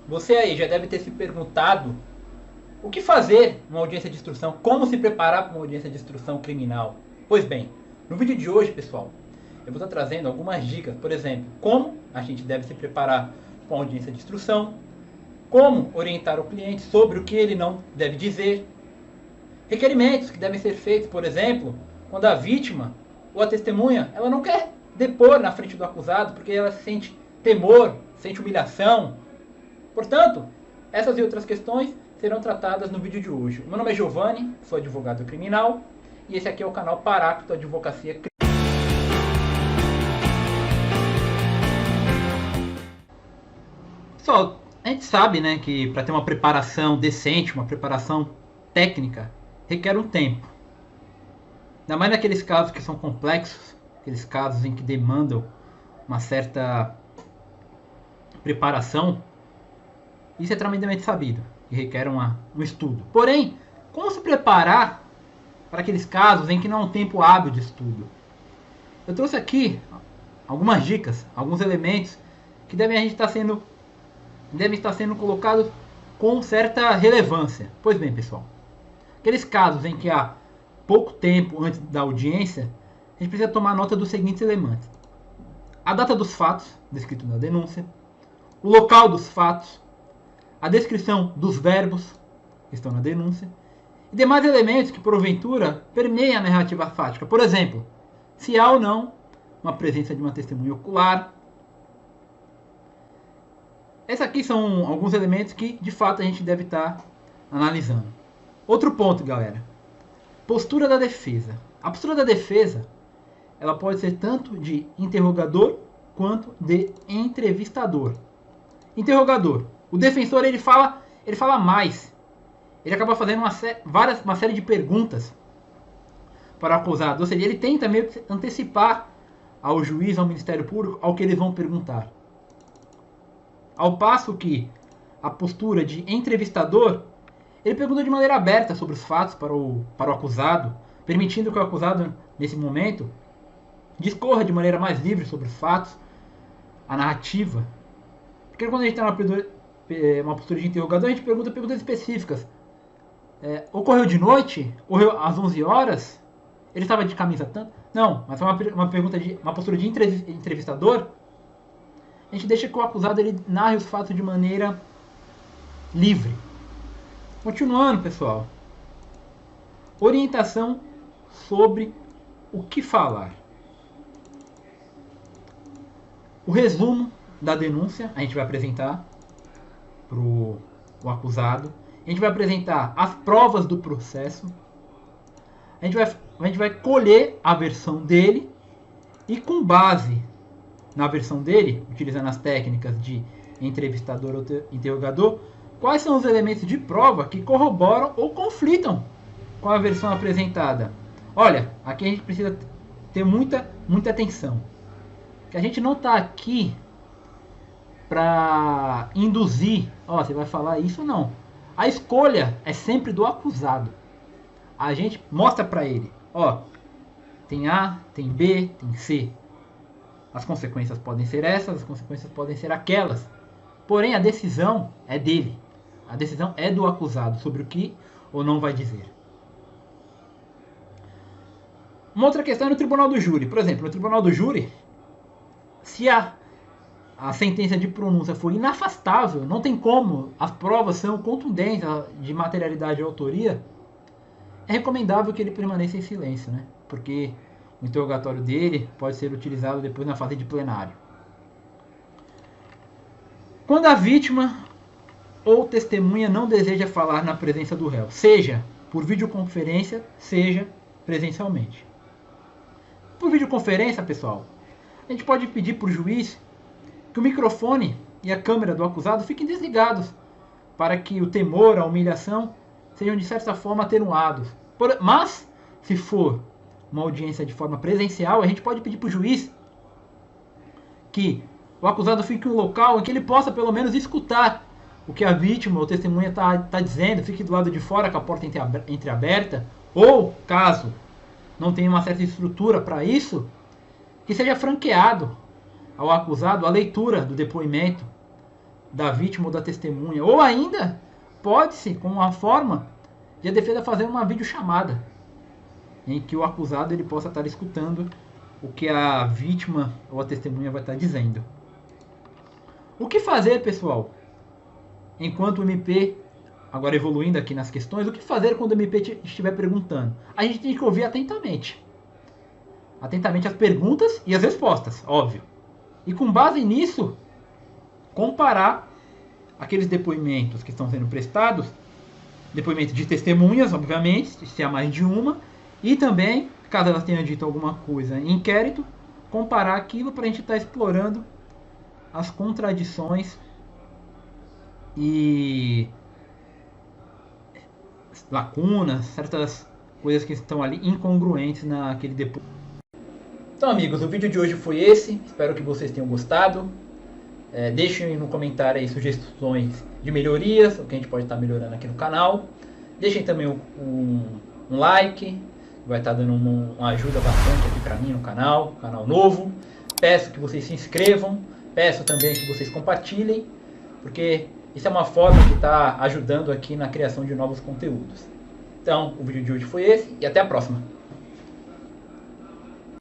Você aí já deve ter se perguntado o que fazer numa audiência de instrução, como se preparar para uma audiência de instrução criminal. Pois bem, no vídeo de hoje, pessoal, eu vou estar trazendo algumas dicas, por exemplo, como a gente deve se preparar para uma audiência de instrução, como orientar o cliente sobre o que ele não deve dizer, requerimentos que devem ser feitos, por exemplo, quando a vítima ou a testemunha ela não quer depor na frente do acusado porque ela sente temor, sente humilhação. Portanto, essas e outras questões serão tratadas no vídeo de hoje. Meu nome é Giovanni, sou advogado criminal e esse aqui é o canal Paráclito Advocacia Criminal. Pessoal, a gente sabe, né, que para ter uma preparação decente, uma preparação técnica, requer um tempo. Ainda mais naqueles casos que são complexos, aqueles casos em que demandam uma certa preparação, isso é tremendamente sabido e requer um estudo. Porém, como se preparar para aqueles casos em que não há um tempo hábil de estudo? Eu trouxe aqui algumas dicas, alguns elementos que devem estar sendo colocados com certa relevância. Pois bem, pessoal, aqueles casos em que há pouco tempo antes da audiência, a gente precisa tomar nota dos seguintes elementos: a data dos fatos, descrito na denúncia, o local dos fatos, a descrição dos verbos que estão na denúncia, e demais elementos que, porventura, permeiam a narrativa fática. Por exemplo, se há ou não uma presença de uma testemunha ocular. Esses aqui são alguns elementos que, de fato, a gente deve estar analisando. Outro ponto, galera. Postura da defesa. A postura da defesa, ela pode ser tanto de interrogador quanto de entrevistador. Interrogador. O defensor ele fala mais. Ele acaba fazendo uma série de perguntas para o acusado. Ou seja, ele tenta meio que antecipar ao juiz, ao Ministério Público, ao que eles vão perguntar. Ao passo que a postura de entrevistador, ele pergunta de maneira aberta sobre os fatos para o acusado, permitindo que o acusado, nesse momento, discorra de maneira mais livre sobre os fatos, a narrativa. Porque quando a gente está numa postura de interrogador, a gente pergunta perguntas específicas. Ocorreu de noite? Ocorreu às 11 horas? Ele estava de camisa tanto? Não, mas foi uma postura de entrevistador. A gente deixa que o acusado ele narre os fatos de maneira livre. Continuando, pessoal. Orientação sobre o que falar. O resumo da denúncia a gente vai apresentar para o acusado. A gente vai apresentar as provas do processo. A gente vai colher a versão dele e, com base na versão dele, utilizando as técnicas de entrevistador ou interrogador, quais são os elementos de prova que corroboram ou conflitam com a versão apresentada. Olha, aqui a gente precisa ter muita atenção. Que a gente não está aqui para induzir, você vai falar isso ou não. A escolha é sempre do acusado. A gente mostra para ele, tem A, tem B, tem C. As consequências podem ser essas, as consequências podem ser aquelas. Porém, a decisão é dele. A decisão é do acusado sobre o que ou não vai dizer. Uma outra questão é no tribunal do júri. Por exemplo, no tribunal do júri, se a sentença de pronúncia for inafastável, não tem como, as provas são contundentes de materialidade e autoria, é recomendável que ele permaneça em silêncio, né? Porque o interrogatório dele pode ser utilizado depois na fase de plenário. Quando a vítima ou testemunha não deseja falar na presença do réu, seja por videoconferência, seja presencialmente. Por videoconferência, pessoal, a gente pode pedir para o juiz que o microfone e a câmera do acusado fiquem desligados, para que o temor, a humilhação, sejam de certa forma atenuados. Mas, se for uma audiência de forma presencial, a gente pode pedir para o juiz que o acusado fique em um local em que ele possa pelo menos escutar o que a vítima ou testemunha está dizendo, fique do lado de fora com a porta entreaberta, ou, caso não tenha uma certa estrutura para isso, que seja franqueado ao acusado a leitura do depoimento, da vítima ou da testemunha. Ou ainda, pode-se, como uma forma de a defesa fazer uma videochamada, em que o acusado ele possa estar escutando o que a vítima ou a testemunha vai estar dizendo. O que fazer, pessoal? Enquanto o MP, agora evoluindo aqui nas questões, o que fazer quando o MP estiver perguntando? A gente tem que ouvir atentamente. Atentamente as perguntas e as respostas, óbvio. E com base nisso, comparar aqueles depoimentos que estão sendo prestados, depoimentos de testemunhas, obviamente, se há mais de uma, e também, caso elas tenham dito alguma coisa em inquérito, comparar aquilo para a gente estar explorando as contradições e lacunas, certas coisas que estão ali incongruentes naquele depoimento. Então, amigos, o vídeo de hoje foi esse. Espero que vocês tenham gostado. Deixem no comentário aí sugestões de melhorias, o que a gente pode estar melhorando aqui no canal. Deixem também um like, vai estar dando uma ajuda bastante aqui para mim no canal novo. Peço que vocês se inscrevam, peço também que vocês compartilhem, porque isso é uma forma de estar ajudando aqui na criação de novos conteúdos. Então, o vídeo de hoje foi esse e até a próxima.